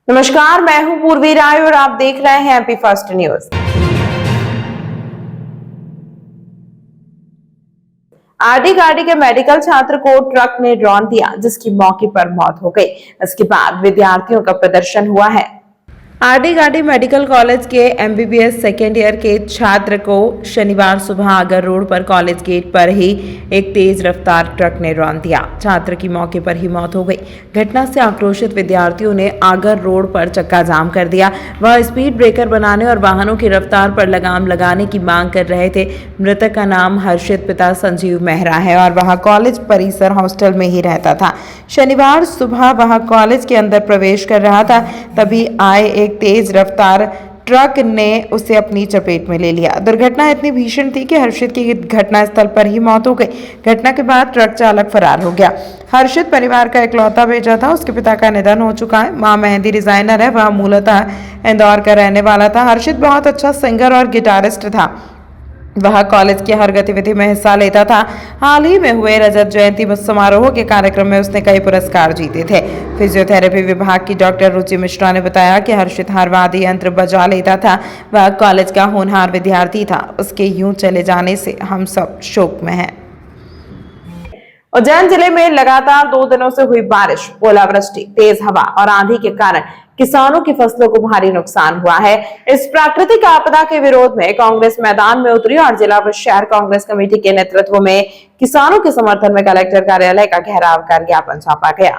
नमस्कार, मैं हूं पूर्वी राय और आप देख रहे हैं एमपी फर्स्ट न्यूज। आरडी गाड़ी के मेडिकल छात्र को ट्रक ने रौंद दिया, जिसकी मौके पर मौत हो गई। इसके बाद विद्यार्थियों का प्रदर्शन हुआ है। आरडी गाड़ी मेडिकल कॉलेज के एमबीबीएस सेकेंड ईयर के छात्र को शनिवार सुबह आगर रोड पर कॉलेज गेट पर ही एक तेज रफ्तार ट्रक ने रौंद दिया। छात्र की मौके पर ही मौत हो गई। घटना से आक्रोशित विद्यार्थियों ने आगर रोड पर चक्का जाम कर दिया। वह स्पीड ब्रेकर बनाने और वाहनों की रफ्तार पर लगाम लगाने की मांग कर रहे थे। मृतक का नाम हर्षित, पिता संजीव मेहरा है और वह कॉलेज परिसर हॉस्टल में ही रहता था। शनिवार सुबह वह कॉलेज के अंदर प्रवेश कर रहा था, तभी आए एक तेज रफ्तार ट्रक ने उसे अपनी चपेट में ले लिया। दुर्घटना इतनी भीषण थी कि हर्षित की घटनास्थल पर ही मौत हो गई। घटना के बाद ट्रक चालक फरार हो गया। हर्षित परिवार का इकलौता बेटा था। उसके पिता का निधन हो चुका है। मां मेहंदी डिजाइनर है। वह मूलतः इंदौर का रहने वाला था। हर्षित बहुत अच्छा सिंगर और गिटारिस्ट था। वह कॉलेज की हर गतिविधि में हिस्सा लेता था। हाल ही में हुए रजत जयंती समारोह के कार्यक्रम में उसने कई पुरस्कार जीते थे। फिजियोथेरेपी विभाग की डॉक्टर रुचि मिश्रा ने बताया कि हर्षित हर वाद्य यंत्र बजा लेता था। वह कॉलेज का होनहार विद्यार्थी था। उसके यूं चले जाने से हम सब शोक में हैं। उज्जैन जिले में लगातार 2 दिनों से हुई बारिश, ओलावृष्टि, तेज हवा और आंधी के कारण किसानों की फसलों को भारी नुकसान हुआ है। इस प्राकृतिक आपदा के विरोध में कांग्रेस मैदान में उतरी और जिला व शहर कांग्रेस कमेटी के नेतृत्व में किसानों के समर्थन में कलेक्टर कार्यालय का घेराव कर ज्ञापन सौंपा गया।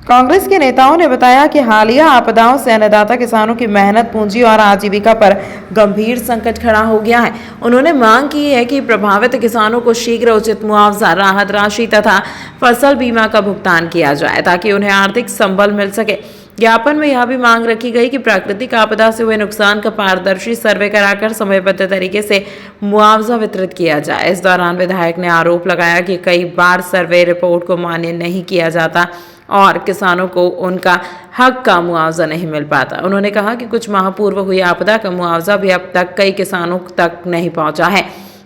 कांग्रेस के नेताओं ने बताया कि हालिया आपदाओं से अन्नदाता किसानों की मेहनत, पूंजी और आजीविका पर गंभीर संकट खड़ा हो गया है। उन्होंने मांग की है कि प्रभावित किसानों को शीघ्र उचित मुआवजा, राहत राशि तथा फसल बीमा का भुगतान किया जाए ताकि उन्हें आर्थिक संबल मिल सके। ज्ञापन में यह भी मांग रखी गई कि प्राकृतिक आपदा से हुए नुकसान का पारदर्शी सर्वे कराकर समयबद्ध तरीके से मुआवजा वितरित किया जाए। इस दौरान विधायक ने आरोप लगाया कि कई बार सर्वे रिपोर्ट को मान्य नहीं किया जाता और किसानों को उनका हक का मुआवजा नहीं मिल पाता। उन्होंने कहा कि कुछ माह पूर्व हुई आपदा का मुआवजा भी अब तक कई किसानों तक नहीं पहुंचा है।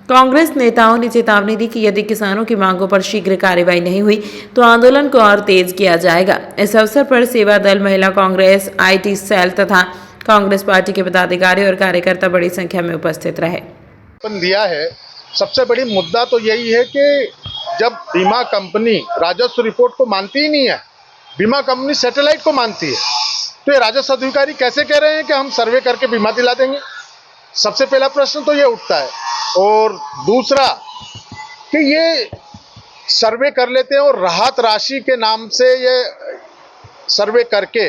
कांग्रेस नेताओं ने चेतावनी दी कि यदि किसानों की मांगों पर शीघ्र कार्रवाई नहीं हुई तो आंदोलन को और तेज किया जाएगा। इस अवसर पर सेवा दल, महिला कांग्रेस, आईटी सेल तथा कांग्रेस पार्टी के पदाधिकारी और कार्यकर्ता बड़ी संख्या में उपस्थित रहे। दिया है। सबसे बड़ी मुद्दा तो यही है कि जब बीमा कंपनी राजस्व रिपोर्ट को मानती ही नहीं है, बीमा कंपनी सैटेलाइट को मानती है, तो ये राजस्व अधिकारी कैसे कह रहे हैं कि हम सर्वे करके बीमा दिला देंगे? सबसे पहला प्रश्न तो ये उठता है। और दूसरा कि ये सर्वे कर लेते हैं और राहत राशि के नाम से ये सर्वे करके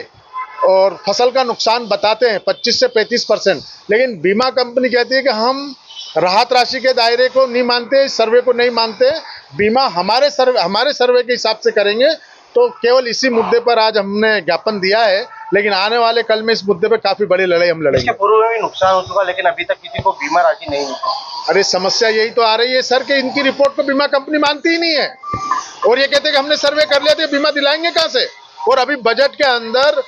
और फसल का नुकसान बताते हैं 25 से 35%, लेकिन बीमा कंपनी कहती है कि हम राहत राशि के दायरे को नहीं मानते, सर्वे को नहीं मानते, बीमा हमारे सर्वे के हिसाब से करेंगे। तो केवल इसी मुद्दे पर आज हमने ज्ञापन दिया है, लेकिन आने वाले कल में इस मुद्दे पर काफी बड़ी लड़ाई हम लड़ेंगे। इसके पूर्व में भी नुकसान हो चुका, लेकिन अभी तक किसी को बीमा राशि नहीं मिली। अरे समस्या यही तो आ रही है सर कि इनकी रिपोर्ट को बीमा कंपनी मानती ही नहीं है और ये कहते हैं कि हमने सर्वे कर लिया तो बीमा दिलाएंगे कहां से? और अभी बजट के अंदर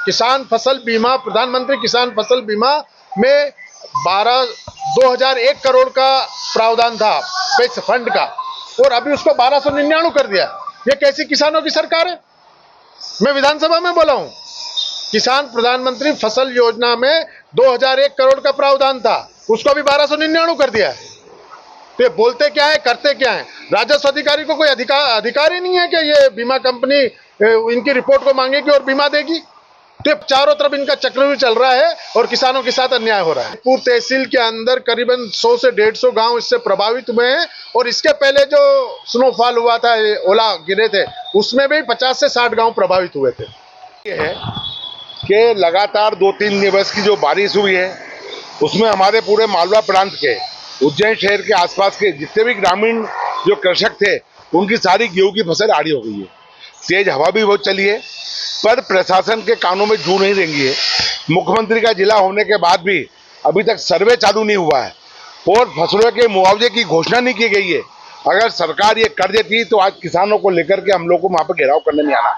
किसान फसल बीमा, प्रधानमंत्री किसान फसल बीमा में 2001 करोड़ का प्रावधान था पैसे फंड का, और अभी उसको 1299 कर दिया। ये कैसी किसानों की सरकार है? मैं विधानसभा में बोला हूं, किसान प्रधानमंत्री फसल योजना में 2001 करोड़ का प्रावधान था, उसको भी 1299 कर दिया है। तो ये बोलते क्या है, करते क्या है? राजस्व अधिकारी को कोई अधिकार ही नहीं है कि ये बीमा कंपनी इनकी रिपोर्ट को मांगेगी और बीमा देगी। तो चारों तरफ इनका चक्रव्यूह चल रहा है और किसानों के साथ अन्याय हो रहा है। पूर्व तहसील के अंदर करीबन 100 से 150 गांव इससे प्रभावित हुए हैं और इसके पहले जो स्नोफॉल हुआ था, ओला गिरे थे, उसमें भी 50 से 60 गांव प्रभावित हुए थे। ये है कि लगातार 2-3 दिवस की जो बारिश हुई है उसमें हमारे पूरे मालवा प्रांत के, उज्जैन शहर के आसपास के जितने भी ग्रामीण जो कृषक थे उनकी सारी गेहूं की फसल आड़ी हो गई है। तेज हवा भी बहुत चली है, पर प्रशासन के कानों में जू नहीं देंगी है। मुख्यमंत्री का जिला होने के बाद भी अभी तक सर्वे चालू नहीं हुआ है और फसलों के मुआवजे की घोषणा नहीं की गई है। अगर सरकार ये कर देती तो आज किसानों को लेकर के हम लोग को वहां पर घेराव करने नहीं आना।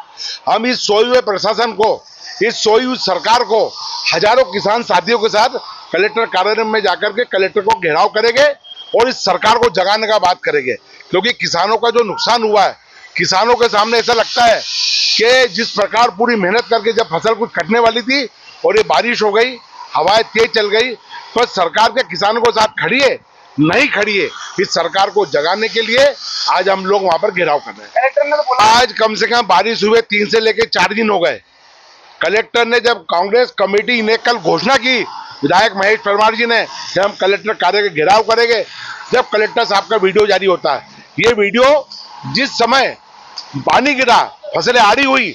हम इस सोए हुए प्रशासन को, इस सोई हुई सरकार को हजारों किसान साथियों के साथ कलेक्टर कार्यालय में जाकर के कलेक्टर को घेराव करेंगे और इस सरकार को जगाने का बात करेंगे, क्योंकि किसानों का जो नुकसान हुआ है, किसानों के सामने ऐसा लगता है कि जिस प्रकार पूरी मेहनत करके जब फसल कुछ कटने वाली थी और ये बारिश हो गई, हवाएं तेज चल गई, तो सरकार के किसानों के साथ खड़ी है, नहीं खड़ी है। इस सरकार को जगाने के लिए आज हम लोग वहां पर घेराव कर रहे हैं। कलेक्टर ने तो बोला आज कम से कम बारिश हुए 3 से लेकर 4 दिन हो गए। कलेक्टर ने जब कांग्रेस कमेटी ने कल घोषणा की, विधायक महेश परमार जी ने, कि हम कलेक्टर कार्य का घेराव करेंगे, जब कलेक्टर साहब का वीडियो जारी होता है, ये वीडियो जिस समय पानी गिरा, फसलें आड़ी हुई,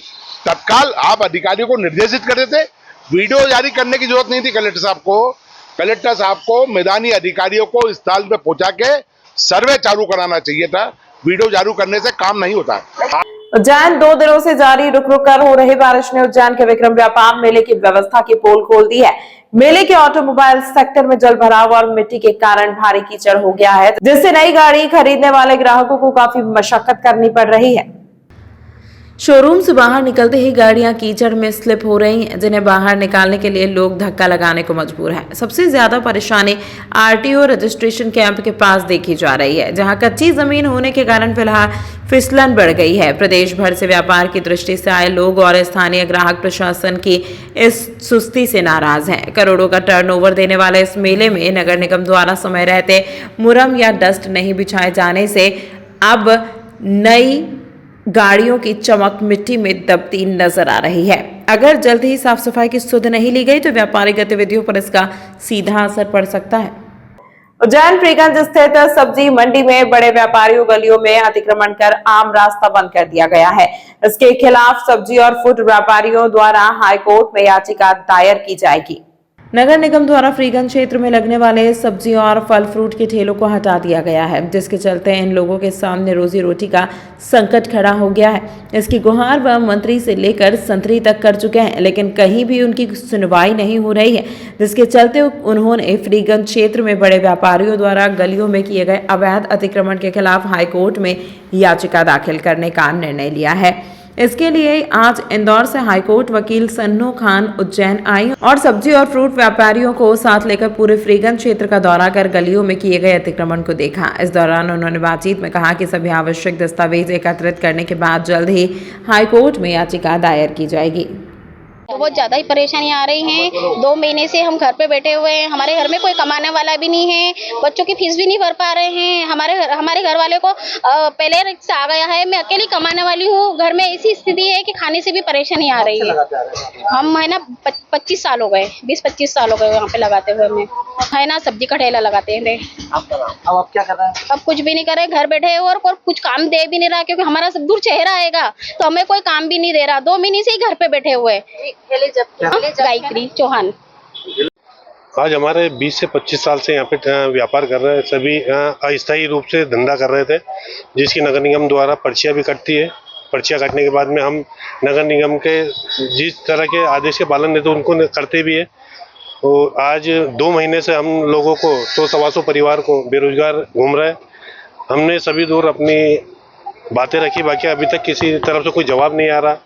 तत्काल आप अधिकारियों को निर्देशित कर देते। वीडियो जारी करने की जरूरत नहीं थी कलेक्टर साहब को। कलेक्टर साहब को मैदानी अधिकारियों को स्थल पे पहुंचा के सर्वे चालू कराना चाहिए था। वीडियो जारी करने से काम नहीं होता है। उज्जैन 2 दिनों से जारी रुक रुक कर हो रही बारिश ने उज्जैन के विक्रम व्यापार मेले की व्यवस्था की पोल खोल दी है। मेले के ऑटोमोबाइल सेक्टर में जल भराव और मिट्टी के कारण भारी कीचड़ हो गया है, जिससे नई गाड़ी खरीदने वाले ग्राहकों को काफी मशक्कत करनी पड़ रही है। शोरूम से बाहर निकलते ही गाड़ियां कीचड़ में स्लिप हो रही हैं, जिन्हें बाहर निकालने के लिए लोग धक्का लगाने को मजबूर हैं। सबसे ज्यादा परेशानी आरटीओ रजिस्ट्रेशन कैंप के पास देखी जा रही है, जहां कच्ची जमीन होने के कारण फिलहाल फिसलन बढ़ गई है। प्रदेश भर से व्यापार की दृष्टि से आए लोग और स्थानीय ग्राहक प्रशासन की इस सुस्ती से नाराज हैं। करोड़ों का टर्नओवर देने वाले इस मेले में नगर निगम द्वारा समय रहते मुरम या डस्ट नहीं बिछाए जाने से अब नई गाड़ियों की चमक मिट्टी में दबती नजर आ रही है। अगर जल्द ही साफ सफाई की सुध नहीं ली गई तो व्यापारिक गतिविधियों पर इसका सीधा असर पड़ सकता है। उज्जैन फ्रीगंज स्थित सब्जी मंडी में बड़े व्यापारियों गलियों में अतिक्रमण कर आम रास्ता बंद कर दिया गया है। इसके खिलाफ सब्जी और फूड व्यापारियों द्वारा हाईकोर्ट में याचिका दायर की जाएगी। नगर निगम द्वारा फ्रीगंज क्षेत्र में लगने वाले सब्जी और फल फ्रूट के ठेलों को हटा दिया गया है, जिसके चलते इन लोगों के सामने रोजी रोटी का संकट खड़ा हो गया है। इसकी गुहार वह मंत्री से लेकर संतरी तक कर चुके हैं, लेकिन कहीं भी उनकी सुनवाई नहीं हो रही है, जिसके चलते उन्होंने फ्रीगंज क्षेत्र में बड़े व्यापारियों द्वारा गलियों में किए गए अवैध अतिक्रमण के खिलाफ हाईकोर्ट में याचिका दाखिल करने का निर्णय लिया है। इसके लिए आज इंदौर से हाईकोर्ट वकील सन्नो खान उज्जैन आई और सब्जी और फ्रूट व्यापारियों को साथ लेकर पूरे फ्रीगंज क्षेत्र का दौरा कर गलियों में किए गए अतिक्रमण को देखा। इस दौरान उन्होंने बातचीत में कहा कि सभी आवश्यक दस्तावेज एकत्रित करने के बाद जल्द ही हाईकोर्ट में याचिका दायर की जाएगी। बहुत ज़्यादा ही परेशानी आ रही हैं। 2 महीने से हम घर पे बैठे हुए हैं, हमारे घर में कोई कमाने वाला भी नहीं है, बच्चों की फीस भी नहीं भर पा रहे हैं। हमारे घर वाले को पहले रिक्शा आ गया है, मैं अकेली कमाने वाली हूँ। घर में ऐसी स्थिति है कि खाने से भी परेशानी आ रही है। हम है ना 25 साल हो गए, 20-25 साल हो गए यहाँ पे लगाते हुए। हमें है ना सब्जी का ठेला लगाते हैं। अब आप क्या कर रहे हैं? अब कुछ भी नहीं कर रहे, घर बैठे और कुछ काम दे भी नहीं रहा, क्योंकि हमारा सब दूर चेहरा आएगा तो हमें कोई काम भी नहीं दे रहा। 2 महीने से ही घर पे बैठे हुए। गायत्री चौहान। आज हमारे 20 से 25 साल से यहाँ पे व्यापार कर रहे हैं। सभी अस्थायी रूप से धंधा कर रहे थे, जिसकी नगर निगम द्वारा पर्चियाँ भी कटती है। पर्चियाँ कटने के बाद में हम नगर निगम के जिस तरह के आदेश के पालन देते उनको करते भी है। तो आज 2 महीने से हम लोगों को 100-125 परिवार को बेरोजगार घूम रहे हैं। हमने सभी दूर अपनी बातें रखी, बाकी अभी तक किसी तरफ से कोई जवाब नहीं आ रहा।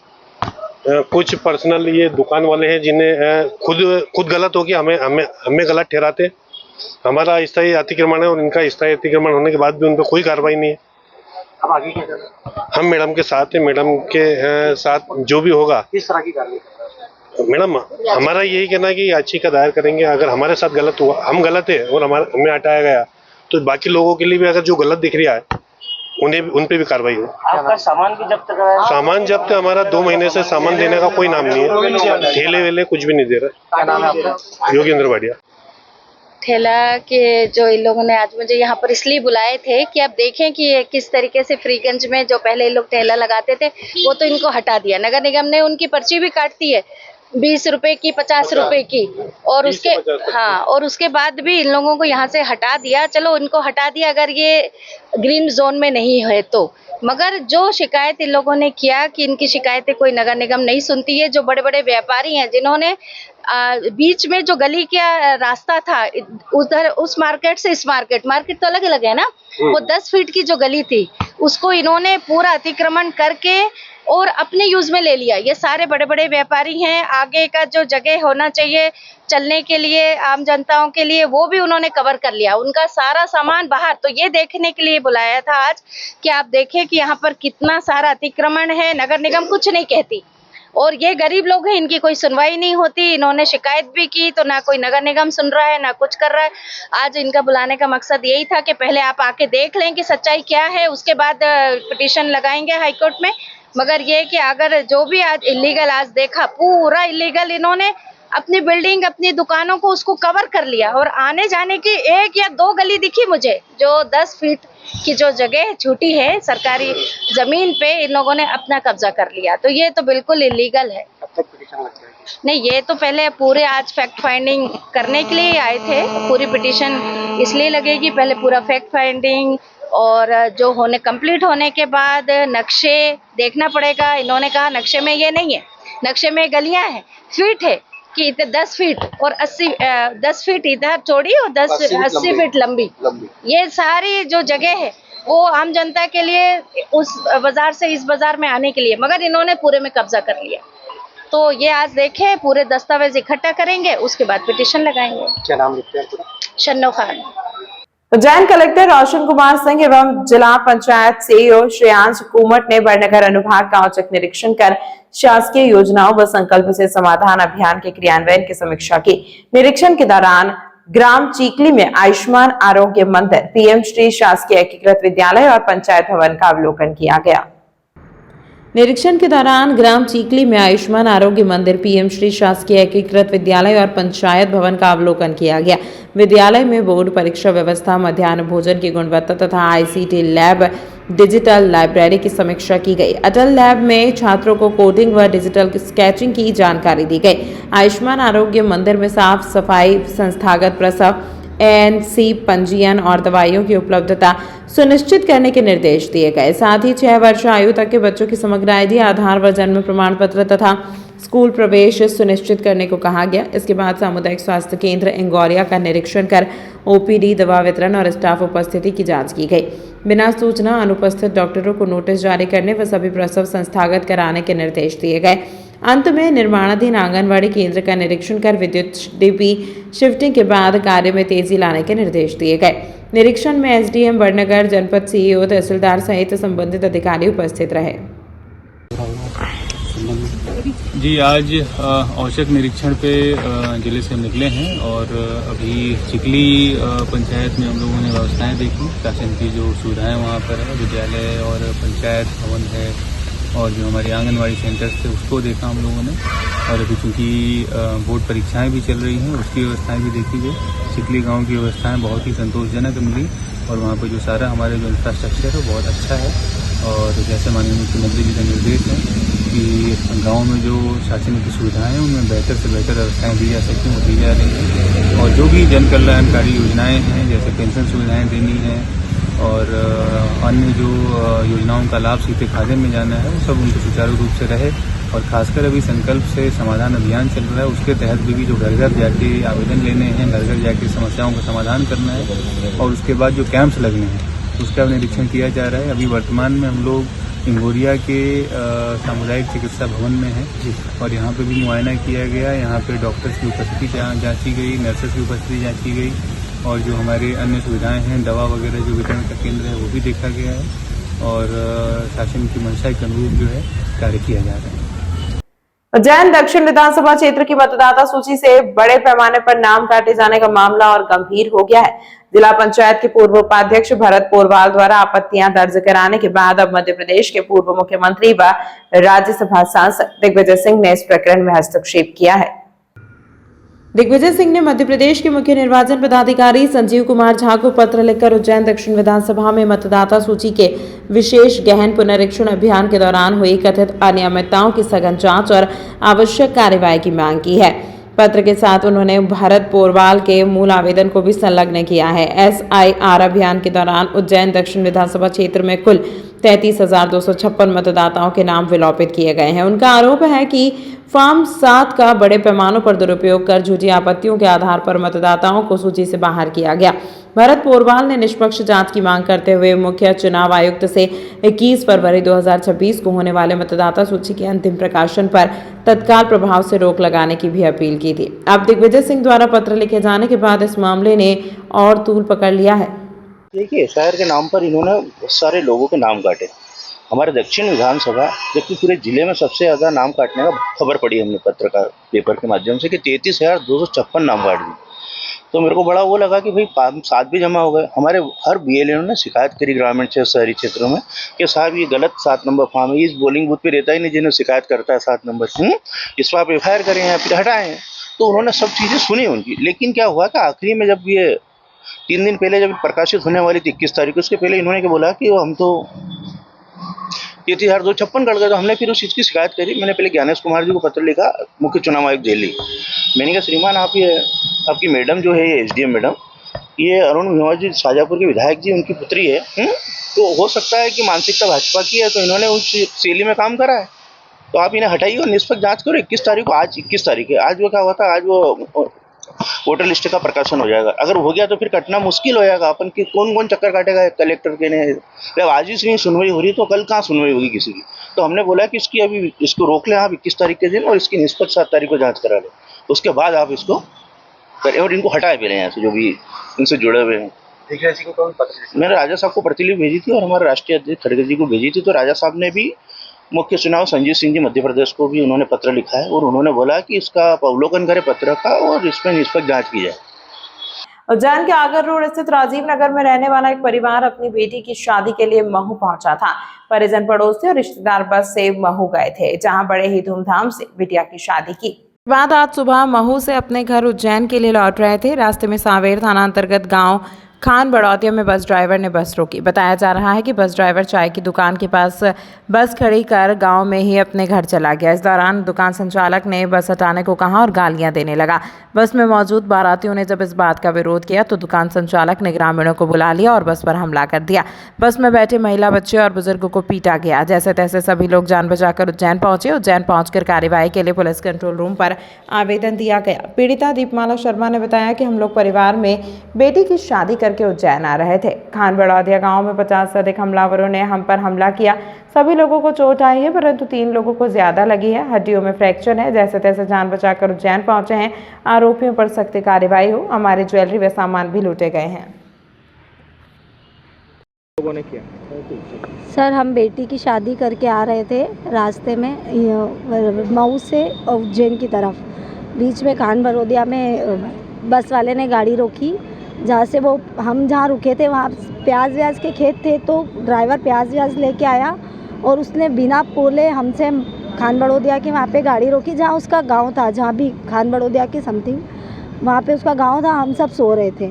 कुछ पर्सनल ये दुकान वाले हैं जिन्हें खुद गलत हो गया, हमें गलत ठहराते। हमारा स्थायी अतिक्रमण है और इनका स्थायी अतिक्रमण होने के बाद भी उन पर कोई कार्रवाई नहीं है। अब आगे क्या करना? हम मैडम के साथ हैं, मैडम के साथ जो भी होगा। किस तरह की कार्रवाई? मैडम हमारा यही कहना है कि याचिका दायर करेंगे। अगर हमारे साथ गलत हुआ, हम गलत है और हमें हटाया गया, तो बाकी लोगों के लिए भी अगर जो गलत दिख रहा है उन पे भी कार्रवाई हो। आपका सामान भी जब्त कराया? सामान जब्त हमारा 2 महीने से सामान देने का कोई नाम नहीं है। ठेले वेले कुछ भी नहीं दे रहा। क्या नाम है आपका? योगेंद्र वाडिया। ठेला के जो इन लोगों ने आज मुझे यहाँ पर इसलिए बुलाए थे कि आप देखें कि ये किस तरीके से फ्रीगंज में जो पहले लोग ठेला लगाते थे वो तो इनको हटा दिया। नगर निगम ने उनकी पर्ची भी काटती है 20 रुपए की, 50 रुपए की, और उसके बाद भी इन लोगों को यहाँ से हटा दिया। चलो इनको हटा दिया अगर ये ग्रीन जोन में नहीं है तो, मगर जो शिकायत इन लोगों ने किया कि इनकी शिकायतें कोई नगर निगम नहीं सुनती है। जो बड़े बड़े व्यापारी हैं जिन्होंने बीच में जो गली का रास्ता था उधर, उस मार्केट से इस मार्केट तो अलग अलग है ना, वो 10 फीट की जो गली थी उसको इन्होंने पूरा अतिक्रमण करके और अपने यूज में ले लिया। ये सारे बड़े बड़े व्यापारी हैं, आगे का जो जगह होना चाहिए चलने के लिए आम जनताओं के लिए वो भी उन्होंने कवर कर लिया, उनका सारा सामान बाहर। तो ये देखने के लिए बुलाया था आज कि आप देखें कि यहाँ पर कितना सारा अतिक्रमण है, नगर निगम कुछ नहीं कहती और ये गरीब लोग हैं, इनकी कोई सुनवाई नहीं होती। इन्होंने शिकायत भी की तो ना कोई नगर निगम सुन रहा है ना कुछ कर रहा है। आज इनका बुलाने का मकसद यही था कि पहले आप आके देख लें कि सच्चाई क्या है, उसके बाद पिटीशन लगाएंगे हाई कोर्ट में। मगर ये कि अगर जो भी आज इलीगल आज देखा, पूरा इलीगल इन्होंने अपनी बिल्डिंग अपनी दुकानों को उसको कवर कर लिया और आने जाने की 1 या 2 गली दिखी मुझे, जो 10 फीट की जो जगह छूटी है सरकारी जमीन पे इन लोगों ने अपना कब्जा कर लिया। तो ये तो बिल्कुल इलीगल है। अब तक पिटीशन लग जाएगी? नहीं, ये तो पहले पूरे आज फैक्ट फाइंडिंग करने के लिए आए थे। पूरी पिटीशन इसलिए लगेगी, पहले पूरा फैक्ट फाइंडिंग और जो होने कंप्लीट होने के बाद नक्शे देखना पड़ेगा। इन्होंने कहा नक्शे में ये नहीं है, नक्शे में गलियां हैं, फीट है कि इधर 10 फीट और 10 फीट इधर चौड़ी और 80 फीट लंबी। ये सारी जो जगह है वो आम जनता के लिए उस बाजार से इस बाजार में आने के लिए, मगर इन्होंने पूरे में कब्जा कर लिया। तो ये आज देखें, पूरे दस्तावेज इकट्ठा करेंगे, उसके बाद पिटीशन लगाएंगे। क्या नाम लिखते हैं पूरा? शन्नो खान। उज्जैन कलेक्टर रोशन कुमार सिंह एवं जिला पंचायत सीईओ श्रेयांश कुमट ने बड़नगर अनुभाग का औचक निरीक्षण कर शासकीय योजनाओं व संकल्प से समाधान अभियान के क्रियान्वयन की समीक्षा की। निरीक्षण के दौरान ग्राम चीकली में आयुष्मान आरोग्य मंदिर, पीएम श्री शासकीय एकीकृत विद्यालय और पंचायत भवन का अवलोकन किया गया। निरीक्षण के दौरान ग्राम चीकली में आयुष्मान आरोग्य मंदिर, पीएम श्री शासकीय एकीकृत विद्यालय और पंचायत भवन का अवलोकन किया गया। विद्यालय में बोर्ड परीक्षा व्यवस्था, मध्याह्न भोजन की गुणवत्ता तथा आईसीटी लैब, डिजिटल लाइब्रेरी की समीक्षा की गई। अटल लैब में छात्रों को कोडिंग व डिजिटल स्केचिंग की जानकारी दी गई। आयुष्मान आरोग्य मंदिर में साफ सफाई, संस्थागत प्रसव, ANC पंजीयन और दवाइयों की उपलब्धता सुनिश्चित करने के निर्देश दिए गए। साथ ही 6 वर्ष आयु तक के बच्चों की समग्र आईडी, आधार व जन्म प्रमाण पत्र तथा स्कूल प्रवेश सुनिश्चित करने को कहा गया। इसके बाद सामुदायिक स्वास्थ्य केंद्र इंगौरिया का निरीक्षण कर OPD, दवा वितरण और स्टाफ उपस्थिति की जांच की गई। बिना सूचना अनुपस्थित डॉक्टरों को नोटिस जारी करने व सभी प्रसव संस्थागत कराने के निर्देश दिए गए। अंत में निर्माणाधीन आंगनवाड़ी केंद्र का निरीक्षण कर विद्युत डीपी शिफ्टिंग के बाद कार्य में तेजी लाने के निर्देश दिए गए। निरीक्षण में SDM बड़नगर, जनपद CEO, तहसीलदार सहित संबंधित अधिकारी उपस्थित रहे। जी, आज औचक निरीक्षण पे जिले से निकले हैं और अभी चिकली पंचायत में हम लोगों ने व्यवस्थाएं देखी, शासन की जो सुविधाएं वहाँ पर है, विद्यालय और पंचायत भवन है और जो हमारी आंगनवाड़ी सेंटर्स थे उसको देखा हम लोगों ने। और अभी चूँकि बोर्ड परीक्षाएं भी चल रही हैं, उसकी व्यवस्थाएं भी देखी गई। चिकली गांव की व्यवस्थाएं बहुत ही संतोषजनक मिली और वहाँ पर जो सारा हमारे जो इंफ्रास्ट्रक्चर है बहुत अच्छा है। और जैसे माननीय मुख्यमंत्री जी का निर्देश है कि गाँव में जो शासन की सुविधाएं हैं उनमें बेहतर से बेहतर व्यवस्थाएँ दी जा सकती हैं, वो दी जा रही हैं। और जो भी जन कल्याणकारी योजनाएँ हैं, जैसे पेंशन सुविधाएँ देनी है और अन्य जो योजनाओं का लाभ सीधे खाते में जाना है, वो सब उनको सुचारू रूप से रहे। और खासकर अभी संकल्प से समाधान अभियान चल रहा है, उसके तहत भी जो घर घर जाके आवेदन लेने हैं, घर घर जाके समस्याओं का समाधान करना है और उसके बाद जो कैंप्स लगने हैं उसका निरीक्षण किया जा रहा है। अभी वर्तमान में हम लोग इंगोरिया के सामुदायिक चिकित्सा भवन में हैं और यहाँ पे भी मुआयना किया गया। यहाँ पे डॉक्टर्स की उपस्थिति जांची गई, नर्सेस की उपस्थिति जांची गई और जो हमारे अन्य सुविधाएं हैं, दवा वगैरह जो वितरण का केंद्र है वो भी देखा गया है और शासन की मंशा के अनुरूप जो है कार्य किया जा रहा है। उज्जैन दक्षिण विधानसभा क्षेत्र की मतदाता सूची से बड़े पैमाने पर नाम काटे जाने का मामला और गंभीर हो गया है। जिला पंचायत के पूर्व उपाध्यक्ष भरत पोरवाल द्वारा आपत्तियां दर्ज कराने के बाद अब मध्य प्रदेश के पूर्व मुख्यमंत्री व राज्यसभा सांसद दिग्विजय सिंह ने इस प्रकरण में हस्तक्षेप किया है। दिग्विजय सिंह ने मध्य प्रदेश के मुख्य निर्वाचन पदाधिकारी संजीव कुमार झा को पत्र लिखकर उज्जैन दक्षिण विधानसभा में मतदाता सूची के विशेष गहन पुनरीक्षण अभियान के दौरान हुई कथित अनियमितताओं की सघन जांच और आवश्यक कार्रवाई की मांग की है। पत्र के साथ उन्होंने भरत पोरवाल के मूल आवेदन को भी संलग्न किया है। SIR अभियान के दौरान उज्जैन दक्षिण विधानसभा क्षेत्र में कुल 33,256 मतदाताओं के नाम विलोपित किए गए हैं। उनका आरोप है कि फॉर्म 7 का बड़े पैमानों पर दुरुपयोग कर झूठी आपत्तियों के आधार पर मतदाताओं को सूची से बाहर किया गया। भरत पोरवाल ने निष्पक्ष जांच की मांग करते हुए मुख्य चुनाव आयुक्त से 21 फरवरी 2026 को होने वाले मतदाता सूची के अंतिम प्रकाशन पर तत्काल प्रभाव से रोक लगाने की भी अपील की थी। अब दिग्विजय सिंह द्वारा पत्र लिखे जाने के बाद इस मामले ने और तूल पकड़ लिया है। देखिए, शहर के नाम पर इन्होंने बहुत सारे लोगों के नाम काटे। हमारे दक्षिण विधानसभा जबकि पूरे जिले में सबसे ज़्यादा नाम काटने का खबर पड़ी हमने पत्रकार पेपर के माध्यम से कि 33,256 नाम काट दिए। तो मेरे को बड़ा वो लगा कि भाई 7 भी जमा हो गए। हमारे हर BLO ने शिकायत करी ग्रामीण क्षेत्र शहरी क्षेत्रों में कि साहब ये गलत 7 नंबर फॉर्म है, इस पोलिंग बूथ पे रहता ही नहीं जिन्हें शिकायत करता है 7 नंबर, इस पर आप FIR करें या फिर हटाएं। तो उन्होंने सब चीज़ें सुनी उनकी, लेकिन क्या हुआ कि आखिरी में जब ये 3 दिन पहले जब प्रकाशित होने वाली थी 21 तारीख को, उसके पहले इन्होंने क्या बोला कि हम तो 33,256 कर गए। तो हमने फिर उस चीज़ की शिकायत करी। मैंने पहले ज्ञानेश कुमार जी को पत्र लिखा, मुख्य चुनाव आयुक्त दिल्ली। मैंने कहा श्रीमान आप ये आपकी मैडम जो है ये SDM मैडम, ये अरुण विनोद जी शाजापुर के विधायक जी उनकी पुत्री है, तो हो सकता है कि मानसिकता भाजपा की है, तो इन्होंने उस शैली में काम करा है, तो आप इन्हें हटाइए और निष्पक्ष जाँच करो। 21 तारीख को, आज 21 तारीख है, आज वो क्या हुआ था, आज वो वोटर लिस्ट का प्रकाशन हो जाएगा। अगर हो गया तो फिर कटना मुश्किल हो जाएगा। अपन की कौन कौन चक्कर काटेगा कलेक्टर के ने, जब आज ही से सुनवाई हो रही तो कल कहाँ सुनवाई होगी किसी की। तो हमने बोला कि इसकी अभी इसको रोक लें आप 21 तारीख के दिन, और इसकी निष्पक्ष 7 तारीख को जांच करा लें, उसके बाद आप इसको करें और इनको हटाए पहले यहाँ से जो भी इनसे जुड़े हुए हैं। मैंने राजा साहब को प्रतिलिपि भेजी थी और हमारे राष्ट्रीय अध्यक्ष खड़गे जी को भेजी थी। तो राजा साहब ने भी मुख्य चुनाव संजीव सिंह जी मध्य प्रदेश को भी उन्होंने पत्र लिखा है और उन्होंने बोला कि इसका अवलोकन करे पत्र का और इसमें निष्पक्ष जांच की जाए। उज्जैन के आगर रोड स्थित राजीव नगर में रहने वाला एक परिवार अपनी बेटी की शादी के लिए महू पहुंचा था। परिजन, पड़ोसी और रिश्तेदार बस से महू गए थे, जहां बड़े ही धूमधाम से बिटिया की शादी की। बाद आज सुबह महू से अपने घर उज्जैन के लिए लौट रहे थे। रास्ते में सांवेर थाना अंतर्गत गांव खान बड़ौतिया में बस ड्राइवर ने बस रोकी। बताया जा रहा है कि बस ड्राइवर चाय की दुकान के पास बस खड़ी कर गांव में ही अपने घर चला गया। इस दौरान दुकान संचालक ने बस हटाने को कहा और गालियां देने लगा। बस में मौजूद बारातियों ने जब इस बात का विरोध किया तो दुकान संचालक ने ग्रामीणों को बुला लिया और बस पर हमला कर दिया। बस में बैठे महिला, बच्चे और बुजुर्गों को पीटा गया। जैसे तैसे सभी लोग जान बचाकर उज्जैन पहुंचे। उज्जैन पहुंचकर कार्यवाही के लिए पुलिस कंट्रोल रूम पर आवेदन दिया गया। पीड़िता दीपमाला शर्मा ने बताया कि हम लोग परिवार में बेटी की शादी करके उज्जैन आ रहे थे। खान बड़ौतिया गांव में 50 से अधिक हमलावरों ने हम पर हमला किया। सभी लोगों को चोट आई है, परंतु 3 लोगों को ज्यादा लगी है। हड्डियों में फ्रैक्चर है। जैसे तैसे जान बचाकर उज्जैन पहुंचे हैं। आरोपियों पर सख्त कार्रवाई हो। हमारी ज्वेलरी व सामान भी लूटे गए हैं। लोगों ने किया सर, हम बेटी की शादी करके आ रहे थे, रास्ते में मऊ से उज्जैन की तरफ, बीच में खान बड़ौतिया में बस वाले ने गाड़ी रोकी। जहाँ से वो हम जहाँ रुके थे वहाँ प्याज व्याज के खेत थे, तो ड्राइवर प्याज व्याज लेके आया और उसने बिना बोले हमसे खान बड़ौतिया के वहाँ पे गाड़ी रोकी, जहाँ उसका गांव था, जहाँ भी खान बड़ौतिया के समथिंग वहाँ पे उसका गांव था। हम सब सो रहे थे।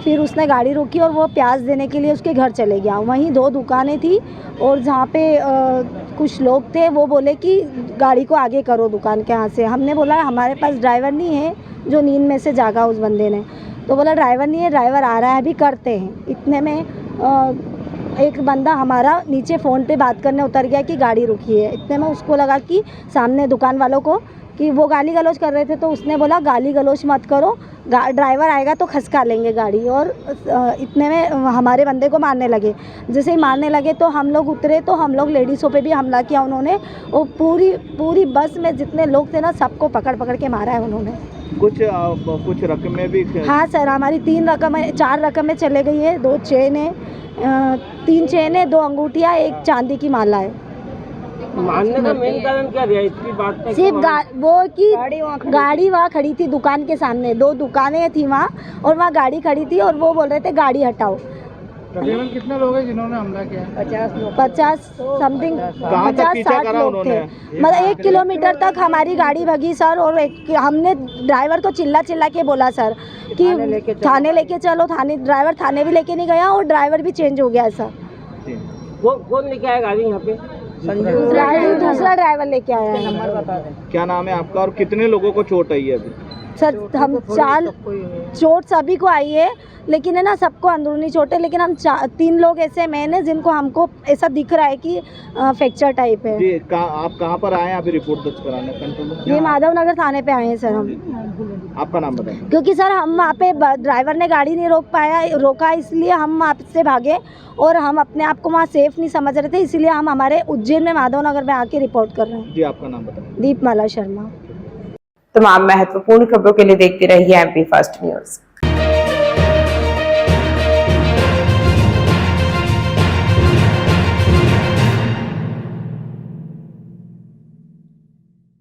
फिर उसने गाड़ी रोकी और वो प्याज देने के लिए उसके घर चले गया। वहीं 2 दुकानें थी और जहाँ पे कुछ लोग थे, वो बोले कि गाड़ी को आगे करो दुकान के यहाँ से। हमने बोला हमारे पास ड्राइवर नहीं है, जो नींद में से जागा उस बंदे ने। तो बोला ड्राइवर नहीं है, ड्राइवर आ रहा है, अभी करते हैं। इतने में एक बंदा हमारा नीचे फ़ोन पे बात करने उतर गया कि गाड़ी रुकी है। इतने में उसको लगा कि सामने दुकान वालों को कि वो गाली गलौज कर रहे थे, तो उसने बोला गाली गलौज मत करो, ड्राइवर आएगा तो खसका लेंगे गाड़ी। और इतने में हमारे बंदे को मारने लगे। जैसे ही मारने लगे तो हम लोग उतरे, तो हम लोग लेडीज़ों पे भी हमला किया उन्होंने। और पूरी बस में जितने लोग थे ना, सबको पकड़ के मारा है उन्होंने। कुछ रकमें भी? हाँ सर, हमारी 4 रकमें चले गई है। 2 चेन है, 3 चेन है, 2 अंगूठियाँ, 1 चांदी की माला है। मारने का मेन कारण क्या था इसकी बात पे? सिर्फ वो कि गाड़ी वहाँ खड़ी थी दुकान के सामने, 2 दुकानें थी वहाँ और वहाँ गाड़ी खड़ी थी और वो बोल रहे थे गाड़ी हटाओ। तकरीबन कितने लोग हैं जिन्होंने हमला किया? 50 समथिंग, 50-60 लोग थे। मतलब 1 किलोमीटर तक हमारी गाड़ी भगी सर। और हमने ड्राइवर को चिल्ला के बोला सर कि थाने लेके चलो। ड्राइवर थाने भी लेके नहीं गया और ड्राइवर भी चेंज हो गया सर। कौन लेके आया गाड़ी यहाँ पे? दूसरा ड्राइवर लेके आया है। क्या नाम है आपका और कितने लोगों को चोट आई है अभी? सर हम 4 चोट सभी को आई है, लेकिन है ना सबको अंदरूनी चोट है, लेकिन हम 3 लोग ऐसे मेन है जिनको हमको ऐसा दिख रहा है कि फ्रैक्चर टाइप है। जी आप कहाँ पर आए हैं अभी रिपोर्ट दर्ज कराने? कंट्रोल ये माधव नगर थाने पे आए हैं सर हम। आपका नाम बताएं। क्योंकि सर हम वहाँ पे ड्राइवर ने गाड़ी नहीं रोका, इसलिए हम वहाँ से भागे और हम अपने आप को वहाँ सेफ नहीं समझ रहे थे, इसलिए हम हमारे उज्जैन में माधव नगर में आके रिपोर्ट कर रहे हैं। जी आपका नाम बताएं। दीपमाला शर्मा। तमाम महत्वपूर्ण खबरों के लिए देखते रहिए MP फर्स्ट न्यूज।